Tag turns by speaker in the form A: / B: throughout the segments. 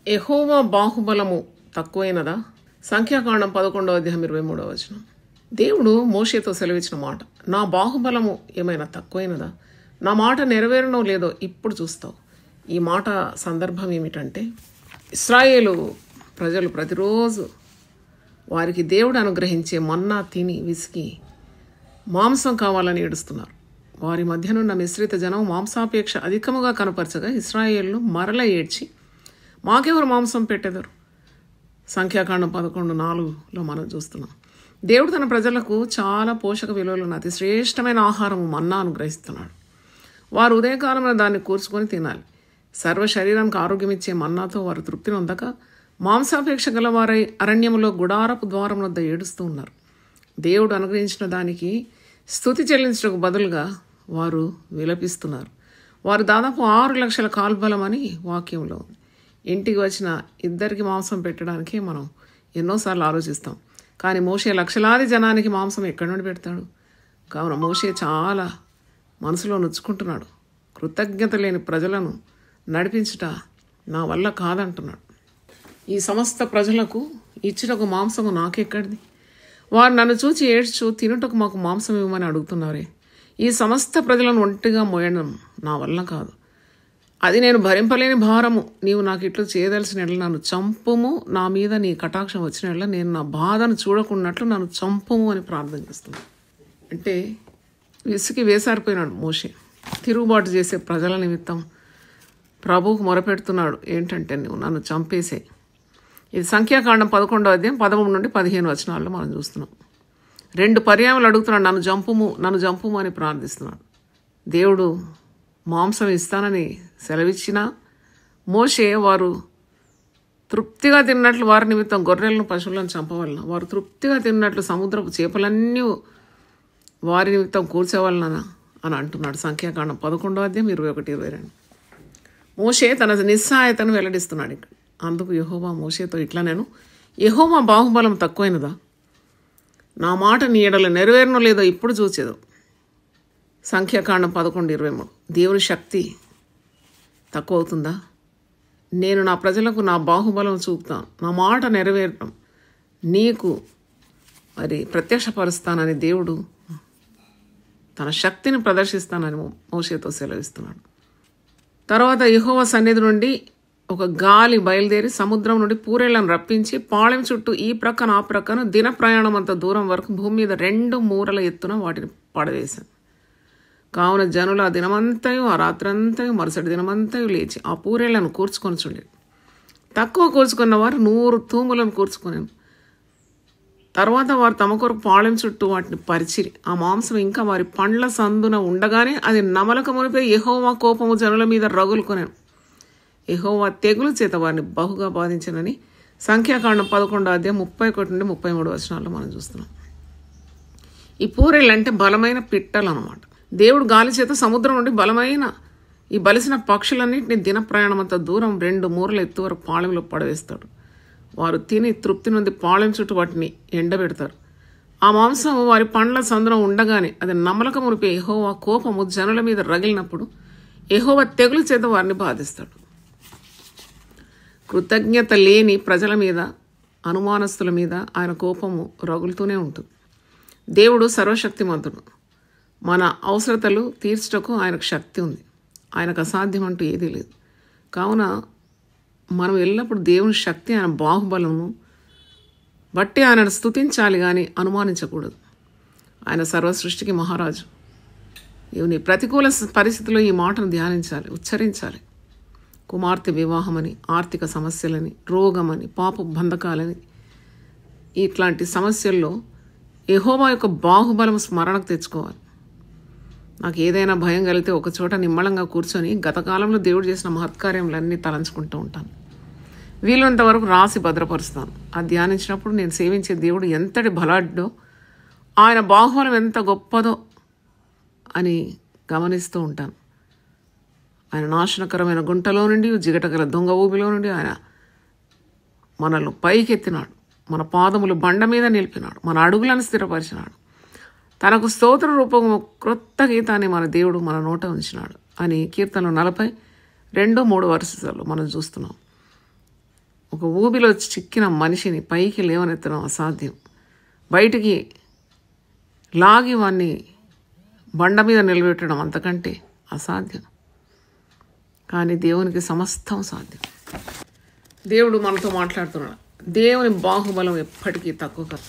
A: యెహోవా బాహుబలము తక్కువైనదా? సంఖ్యాకాండం 11:23. దేవుడు మోషేతో సెలవిచ్చిన మాట, నా బాహుబలము ఏమైనా తక్కువైనదా? నా మాట నెరవేరనో లేదో ఇప్పుడు చూస్తావు. ఈ మాట సందర్భం ఏమిటంటే, ఇశ్రాయేలు ప్రజలు ప్రతిరోజు వారికి దేవుడు అనుగ్రహించే మన్నా తిని విసిగి మాంసం కావాలని ఏడుస్తున్నారు. వారి మధ్యనున్న మిశ్రిత జనం మాంసాపేక్ష అధికముగా కనపరచగా ఇశ్రాయేలు మరల ఏడ్చి, మాకెవరు మాంసం పెట్టెదరు? సంఖ్యాకాండం 11:4 మనం చూస్తున్నాం. దేవుడు తన ప్రజలకు చాలా పోషక విలువలను అతి శ్రేష్టమైన ఆహారం మన్నా అనుగ్రహిస్తున్నాడు. వారు ఉదయకాలంలో దాన్ని కూర్చుకొని తినాలి. సర్వ శరీరానికి ఆరోగ్యం ఇచ్చే మన్నాతో వారు తృప్తి నొందక మాంసాపేక్ష గలవారై అరణ్యములో గుడారపు ద్వారం వద్ద ఏడుస్తూ ఉన్నారు. దేవుడు అనుగ్రహించిన దానికి స్తుతి చెల్లించడానికి బదులుగా వారు విలపిస్తున్నారు. వారు దాదాపు 6 లక్షల కాల్బలం అని వాక్యంలో ఉంది. ఇంటికి వచ్చిన ఇద్దరికి మాంసం పెట్టడానికే మనం ఎన్నోసార్లు ఆలోచిస్తాం. కానీ మోషే లక్షలాది జనానికి మాంసం ఎక్కడి నుండి పెడతాడు? కావున మోషే చాలా మనసులో నొచ్చుకుంటున్నాడు. కృతజ్ఞత లేని ప్రజలను నడిపించుట నా వల్ల కాదంటున్నాడు. ఈ సమస్త ప్రజలకు ఇచ్చుటకు మాంసము నాకెక్కడిది? వారు నన్ను చూచి ఏడ్చు, తినుటకు మాకు మాంసం ఇవ్వమని అడుగుతున్నారే. ఈ సమస్త ప్రజలను ఒంటిగా మోయడం నా వల్ల కాదు. అది నేను భరింపలేని భారము. నీవు నాకు ఇట్లు చేయదలసిన ఎడల నన్ను చంపుము. నా మీద నీ కటాక్షం వచ్చిన ఎడల నేను నా బాధను చూడకున్నట్లు నన్ను చంపుము అని ప్రార్థన చేస్తున్నాను. అంటే విసికి వేసారిపోయినాడు మోషే. తిరుగుబాటు చేసే ప్రజల నిమిత్తం ప్రభువుకు మొరపెడుతున్నాడు. ఏంటంటే, నువ్వు నన్ను చంపేసే. ఇది సంఖ్యాకాండం 11:13-15 మనం చూస్తున్నాం. 2 పర్యాయాలు అడుగుతున్నాడు, నన్ను చంపుము అని ప్రార్థిస్తున్నాడు. దేవుడు మాంసం ఇస్తానని సెలవిచ్చినా మోషే వారు తృప్తిగా తిన్నట్లు వారి నిమిత్తం గొర్రెలను పశువులను చంపవలన, వారు తృప్తిగా తిన్నట్లు సముద్రపు చేపలన్నీ వారి నిమిత్తం కూర్చోవలన అని అంటున్నాడు. సంఖ్యాకాండం 11:21-22. మోషే తన నిస్సహాయతను వెల్లడిస్తున్నాడు ఇక్కడ. అందుకు యెహోవా మోషేతో ఇట్లా, నేను యెహోవా బాహుబలం తక్కువైనదా? నా మాట నీ ఎడల నెరవేరనో లేదో ఇప్పుడు చూచేదు. సంఖ్యాకాండం 11:23. దేవుని శక్తి తక్కువ అవుతుందా? నేను నా ప్రజలకు నా బాహుబలం చూపుతాను, నా మాట నెరవేరడం నీకు మరి ప్రత్యక్షపరుస్తానని దేవుడు తన శక్తిని ప్రదర్శిస్తానని మోషేతో సెలవిస్తున్నాడు. తర్వాత యెహోవా సన్నిధి నుండి ఒక గాలి బయలుదేరి సముద్రం నుండి పూరేళ్లను రప్పించి పాళెం చుట్టూ ఈ ప్రక్కన ఆ ప్రక్కన దిన ప్రయాణం అంత దూరం వరకు భూమి మీద 2 మూరల ఎత్తున వాటిని పడవేశాను. కావున జనులు ఆ దినమంతయు ఆ రాత్రంతయు మరుసటి దినమంతయు లేచి ఆ పూరేళ్లను కూర్చుకొని చూడేది. తక్కువ కూర్చుకున్న వారు 100 తూములను కూర్చుకుని తర్వాత వారు తమ కొరకు పాళెం చుట్టూ వాటిని పరిచిరి. ఆ మాంసం ఇంకా వారి పండ్ల సందున ఉండగానే అది నమలక మునిపే యెహోవా కోపము జనుల మీద రగులుకొనెను. యెహోవా తెగులు చేత వారిని బహుగా బాధించనని సంఖ్యాకాండం 11:31-33 మనం చూస్తున్నాం. ఈ పూరేళ్ళు అంటే బలమైన పిట్టలు అన్నమాట. దేవుడు గాలి చేత సముద్రం నుండి బలమైన ఈ బలిసిన పక్షులన్నింటినీ దిన ప్రయాణం అంత దూరం 2 మూరల ఎత్తు వరకు పాళెంలో పడవేస్తాడు. వారు తిని తృప్తి నుండి పాళెం చుట్టూ వాటిని ఎండబెడతారు. ఆ మాంసం వారి పండ్ల సందున ఉండగానే అది నమలక మునిపే యెహోవా కోపము జనుల మీద రగిలినప్పుడు యెహోవా తెగులు చేత వారిని బాధిస్తాడు. కృతజ్ఞత లేని ప్రజల మీద, అనుమానస్తుల మీద ఆయన కోపము రగులుతూనే ఉంటుంది. దేవుడు సర్వశక్తిమంతుడు. మన అవసరతలు తీర్చుటకు ఆయనకు శక్తి ఉంది. ఆయనకు అసాధ్యం అంటూ ఏదీ లేదు. కావున మనం ఎల్లప్పుడూ దేవుని శక్తి, ఆయన బాహుబలము బట్టి ఆయనను స్తుతించాలి కానీ అనుమానించకూడదు. ఆయన సర్వ సృష్టికి మహారాజు. దేవుని ప్రతికూల పరిస్థితుల్లో ఈ మాటను ధ్యానించాలి, ఉచ్చరించాలి. కుమార్తె వివాహమని, ఆర్థిక సమస్యలని, రోగమని, పాప బంధకాలని, ఇట్లాంటి సమస్యల్లో యెహోవా యొక్క బాహుబలం స్మరణకు తెచ్చుకోవాలి. నాకు ఏదైనా భయం కలిగితే ఒకచోట నిమ్మళంగా కూర్చొని గతకాలంలో దేవుడు చేసిన మహత్కార్యములన్నీ తలంచుకుంటూ ఉంటాను. వీలున్నంత వరకు రాసి భద్రపరుస్తాను. అది ధ్యానించినప్పుడు నేను సేవించే దేవుడు ఎంతటి బలాఢ్డో, ఆయన బాహుబలం ఎంత గొప్పదో అని గమనిస్తూ ఉంటాను. ఆయన నాశనకరమైన గుంటలో నుండి, జిగటగల దొంగ ఊబిలో నుండి ఆయన మనల్ని పైకెత్తినాడు. మన పాదములు బండ మీద నిలిపినాడు. మన అడుగులను స్థిరపరిచినాడు. తనకు స్తోత్ర రూపము క్రొత్త గీతాన్ని మన దేవుడు మన నోట ఉంచినాడు అని కీర్తనలు 40:2-3 మనం చూస్తున్నాం. ఒక ఊబిలో చిక్కిన మనిషిని పైకి లేవనెత్తడం అసాధ్యం. బయటికి లాగి వాన్ని బండ మీద నిలబెట్టడం అంతకంటే అసాధ్యం. కానీ దేవునికి సమస్తం సాధ్యం. దేవుడు మనతో మాట్లాడుతున్నాడు. దేవుని బాహుబలం ఎప్పటికీ తక్కువ కాదు.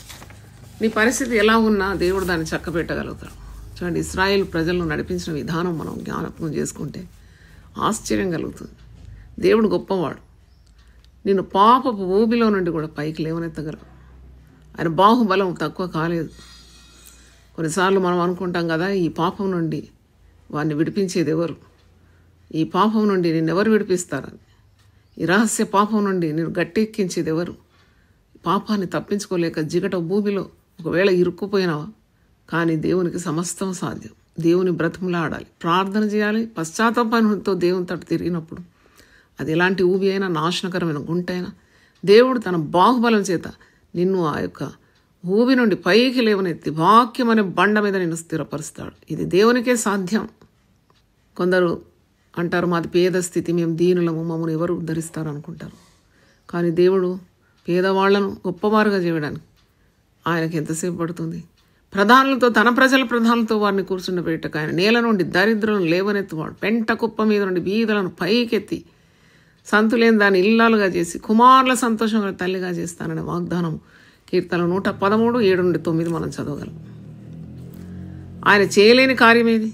A: నీ పరిస్థితి ఎలా ఉన్నా దేవుడు దాన్ని చక్కబెట్టగలుగుతాడు. చూడండి, ఇశ్రాయేల్ ప్రజలను నడిపించిన విధానం మనం జ్ఞాపకం చేసుకుంటే ఆశ్చర్యం కలుగుతుంది. దేవుడు గొప్పవాడు. నిన్ను పాపపు ఊబిలో నుండి కూడా పైకి లేవనెత్తగలడు. ఆయన బాహుబలం తక్కువ కాలేదు. కొన్నిసార్లు మనం అనుకుంటాం కదా, ఈ పాపం నుండి వాడిని విడిపించేది ఎవరు, ఈ పాపం నుండి నిన్నెవరు విడిపిస్తారని, ఈ రహస్య పాపం నుండి నేను గట్టెక్కించేది ఎవరు, పాపాన్ని తప్పించుకోలేక జిగట భూమిలో ఒకవేళ ఇరుక్కుపోయినావా. కానీ దేవునికి సమస్తం సాధ్యం. దేవుని బ్రతిమలాడాలి, ప్రార్థన చేయాలి. పశ్చాత్తాపంతో దేవుని తట్టు తిరిగినప్పుడు అది ఎలాంటి ఊబి అయినా, నాశనకరమైన గుంటైనా దేవుడు తన బాహుబలం చేత నిన్ను ఆ యొక్క ఊబి నుండి పైకి లేవనెత్తి వాక్యం అనే బండ మీద నిన్ను స్థిరపరుస్తాడు. ఇది దేవునికే సాధ్యం. కొందరు అంటారు, మాది పేద స్థితి, మేము దీనులము, మమ్మల్ని ఎవరు ఉద్ధరిస్తారు అనుకుంటారు. కానీ దేవుడు పేదవాళ్లను గొప్పవారుగా చేయడానికి ఆయనకి ఎంతసేపు పడుతుంది? ప్రధానులతో, తన ప్రజల ప్రధానులతో వారిని కూర్చుండబెట్టక ఆయన నేల నుండి దరిద్రులను లేవనెత్తువాడు. పెంట కుప్ప మీద నుండి బీదలను పైకెత్తి సంతులేని దాన్ని ఇల్లాలుగా చేసి కుమారుల సంతోషంగా తల్లిగా చేస్తాననే వాగ్దానం కీర్తన 113, 7-9 మనం చదవగలం. ఆయన చేయలేని కార్యమేది?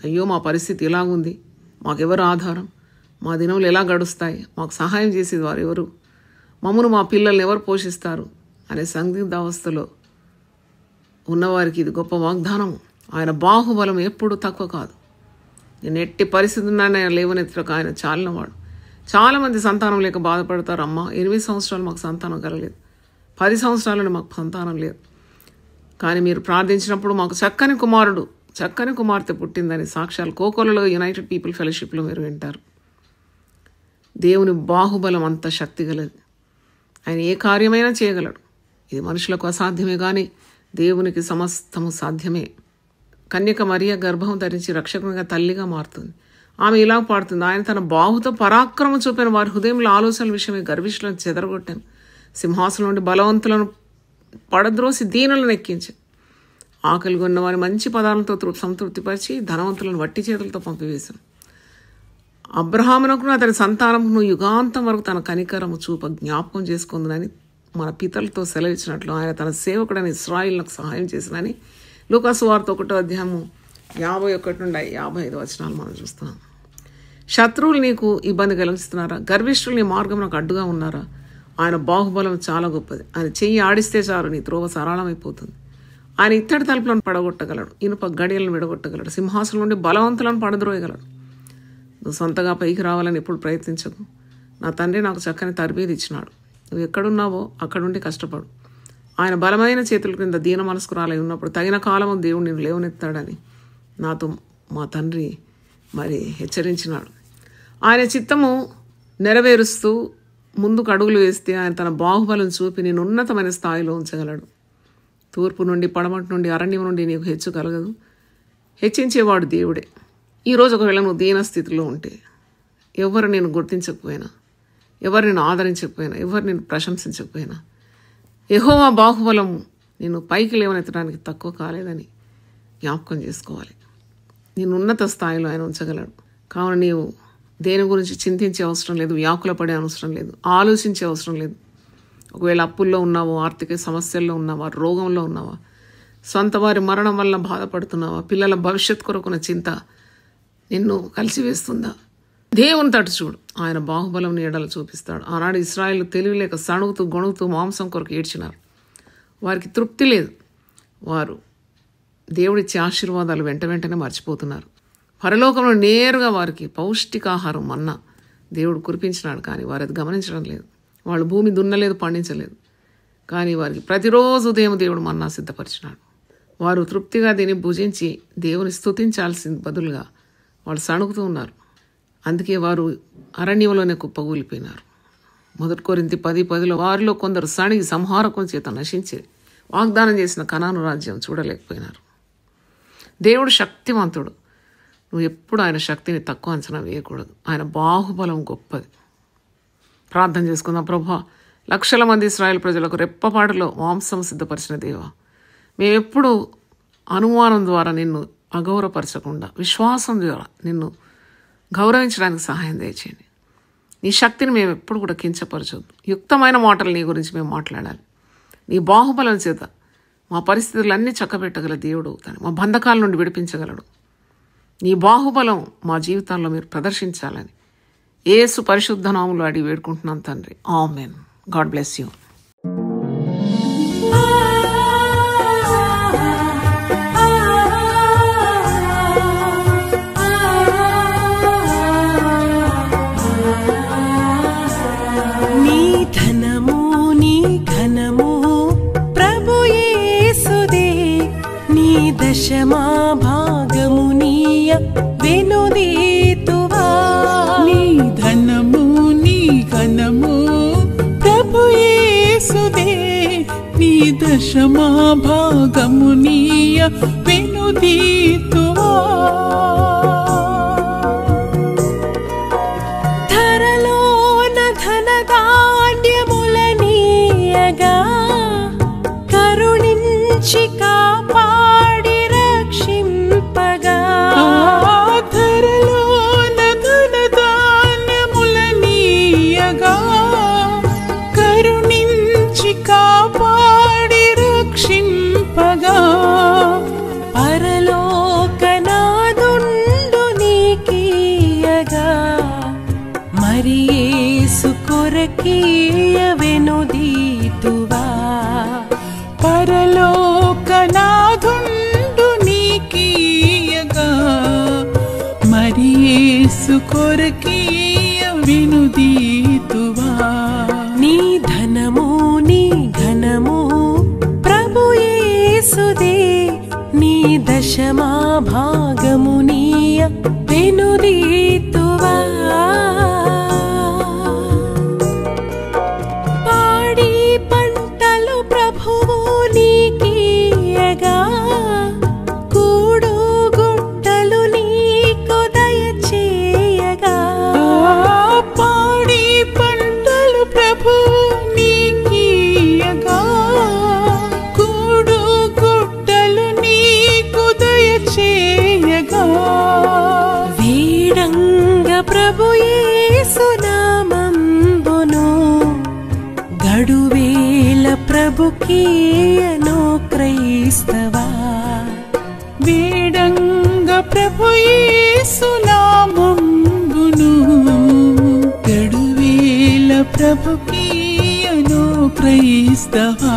A: అయ్యో మా పరిస్థితి ఇలాగుంది, మాకెవరు ఆధారం, మా దినములు ఎలా గడుస్తాయి, మాకు సహాయం చేసేది వారు ఎవరు, మమ్మను మా పిల్లల్ని ఎవరు పోషిస్తారు అనే సందిగ్ధావస్థలో ఉన్నవారికి ఇది గొప్ప వాగ్దానం. ఆయన బాహుబలం ఎప్పుడు తక్కువ కాదు. నేను ఎట్టి పరిస్థితి ఉన్నాయని లేవనెత్తకు ఆయన చాలినవాడు. చాలామంది సంతానం లేక బాధపడతారు. అమ్మ 8 సంవత్సరాలు మాకు సంతానం కలగలేదు, 10 సంవత్సరాలను మాకు సంతానం లేదు. కానీ మీరు ప్రార్థించినప్పుడు మాకు చక్కని కుమారుడు, చక్కని కుమార్తె పుట్టిందని సాక్ష్యాలు కోకోలలో యునైటెడ్ పీపుల్ ఫెలోషిప్లో మీరు వింటారు. దేవుని బాహుబలం అంత శక్తి గలది. ఆయన ఏ కార్యమైనా చేయగలడు. ఇది మనుషులకు అసాధ్యమే, కానీ దేవునికి సమస్తము సాధ్యమే. కన్యక మరియ గర్భం ధరించి రక్షకునిగా తల్లిగా మారుతుంది. ఆమె ఇలా పాడుతుంది, ఆయన తన బాహుతో పరాక్రమం చూపిన వారి హృదయంలో ఆలోచనల విషయమే గర్విష్ఠులను చెదరగొట్టాను. సింహాసనం నుండి బలవంతులను పడద్రోసి దీనులను ఎక్కించాను. ఆకలి కొన్న వారి మంచి పదాలతో సంతృప్తిపరిచి ధనవంతులను వట్టి చేతులతో పంపివేశాను. అబ్రహామునకును అతని సంతానమును యుగాంతం వరకు తన కనికరము చూప జ్ఞాపకం చేసుకుందని మన పితలతో సెలవిచ్చినట్లు ఆయన తన సేవకుడని ఇశ్రాయేలుకు సహాయం చేసినని లూకాసు వార్త 1వ అధ్యాయము 51 నుండి 55 వచనాలు మనం చూస్తున్నాం. శత్రువులు నీకు ఇబ్బంది కలిగిస్తున్నారా? గర్విష్ఠులు నీ మార్గం నాకు అడ్డుగా ఉన్నారా? ఆయన బాహుబలం చాలా గొప్పది. ఆయన చెయ్యి ఆడిస్తే చాలు నీ త్రోవ సరళమైపోతుంది. ఆయన ఇత్తడి తలుపులను పడగొట్టగలడు, ఇనుప గడియలను విడగొట్టగలడు, సింహాసనం నుండి బలవంతులను పడద్రోయగలడు. నువ్వు సొంతగా పైకి రావాలని ఎప్పుడు ప్రయత్నించకు. నా తండ్రి నాకు చక్కని తరబేది ఇచ్చినాడు. నువ్వు ఎక్కడున్నావో అక్కడుండి కష్టపడు. ఆయన బలమైన చేతుల క్రింద దీన మనస్కురాలై ఉన్నప్పుడు తగిన కాలము దేవుడు నిన్ను లేవనెత్తాడని నాతో మా తండ్రి మరి హెచ్చరించినాడు. ఆయన చిత్తము నెరవేరుస్తూ ముందుకు అడుగులు వేస్తే ఆయన తన బాహుబలం చూపి నేను ఉన్నతమైన స్థాయిలో ఉంచగలడు. తూర్పు నుండి పడమటి నుండి అరణ్యం నుండి నీకు హెచ్చు కలగదు. హెచ్చించేవాడు దేవుడే. ఈరోజు ఒకవేళ నువ్వు దీన స్థితిలో ఉంటే, ఎవరు నేను గుర్తించకపోయినా, ఎవరు నేను ఆదరించకపోయినా, ఎవరు నేను ప్రశంసించకపోయినా, యెహోవా బాహుబలం నేను పైకి లేవనెత్తడానికి తక్కువ కాలేదని జ్ఞాపకం చేసుకోవాలి. నేను ఉన్నత స్థాయిలో ఆయన ఉంచగలడు. కావున నీవు దేని గురించి చింతించే అవసరం లేదు, వ్యాకుల పడే అవసరం లేదు, ఆలోచించే అవసరం లేదు. ఒకవేళ అప్పుల్లో ఉన్నావో, ఆర్థిక సమస్యల్లో ఉన్నావా, రోగంలో ఉన్నావా, సొంత వారి మరణం వల్ల బాధపడుతున్నావా, పిల్లల భవిష్యత్ కొరకున్న చింత నిన్ను కలిసివేస్తుందా? దేవుని తట్టు చూడు, ఆయన బాహుబలం నీడలు చూపిస్తాడు. ఆనాడు ఇశ్రాయేలు తెలివి లేక సణుగుతూ గొణుగుతూ మాంసం కొరకు ఏడ్చినారు. వారికి తృప్తి లేదు. వారు దేవుడిచ్చే ఆశీర్వాదాలు వెంటనే మర్చిపోతున్నారు. పరలోకంలో నేరుగా వారికి పౌష్టికాహారం మన్నా దేవుడు కురిపించినాడు, కానీ వారు అది గమనించడం లేదు. వాళ్ళు భూమి దున్నలేదు, పండించలేదు, కానీ వారికి ప్రతిరోజు ఉదయం దేవుడు మన్నా సిద్ధపరిచినాడు. వారు తృప్తిగా దీన్ని భుజించి దేవుని స్తుతించాల్సిన బదులుగా వాళ్ళు సణుగుతూ ఉన్నారు. అందుకే వారు అరణ్యంలోనే కుప్పగూలిపోయినారు. 1 కొరింథీ 10:10 వారిలో కొందరు సణిగి సంహారకం చేత నశించి వాగ్దానం చేసిన కనాను రాజ్యం చూడలేకపోయినారు. దేవుడు శక్తివంతుడు. నువ్వు ఎప్పుడు ఆయన శక్తిని తక్కువ అంచనా వేయకూడదు. ఆయన బాహుబలం గొప్పది. ప్రార్థన చేసుకుందాం. ప్రభువా, లక్షల మంది ఇశ్రాయేలు ప్రజలకు రెప్పపాటులో మాంసం సిద్ధపరిచిన దేవా, మేమెప్పుడు అనుమానం ద్వారా నిన్ను అగౌరవపరచకుండా విశ్వాసం ద్వారా నిన్ను గౌరవించడానికి సహాయం దయచేయండి. నీ శక్తిని మేము ఎప్పుడు కూడా కించపరచొద్దు. యుక్తమైన మాటలు నీ గురించి మేము మాట్లాడాలి. నీ బాహుబలం చేత మా పరిస్థితులన్నీ చక్కబెట్టగల దేవుడు అవుతాను. మా బంధకాల నుండి విడిపించగలడు. నీ బాహుబలం మా జీవితంలో మీరు ప్రదర్శించాలని యేసు పరిశుద్ధ నామములో అడిగి వేడుకుంటున్నాను తండ్రి. ఆమేన్. God bless you.
B: దశమా భాగము నీయ వెనుదీతువా.
C: నీ ధనము నీ ఘనము ప్రభు యేసుదే, నీ దశమా భాగము నీయ వెనుదీతువా.
B: ధరలోన ధనధాన్యముల నీయగా కరుణించి కాపాడి రక్షింపగా.
C: ధరలోన ధనధాన్యముల నీయగా కరుణించి కాపాడి రక్షింపగా.
B: పరలోకనాదుండు నీకీయగా మరి యేసు కొరకీయ వెనుదీతువా.
C: పరలోకనాథుండు నీకీయగా మరి యేసు కొరకీయ వెనుదీతువా.
B: నీ ధనము నీ ఘనము ప్రభు యేసుదే, నీ దశమా భాగము నీయ వెనుదీతువా. పాడి పంటలు ప్రభువు నీకీయగా కూడు గుట్టలు నీకు దయచేయగా.
C: పాడి పంటలు ప్రభు నీకీయగా కూడు గుట్టలు నీకు దయచేయగా.
B: వీడంగ ప్రభు యేసు నామంబును గడువేల ప్రభుకీయను క్రైస్తవా.
C: వేడంగ ప్రభు యేసు నామంబును గడువేల ప్రభుకీయను క్రైస్తవా.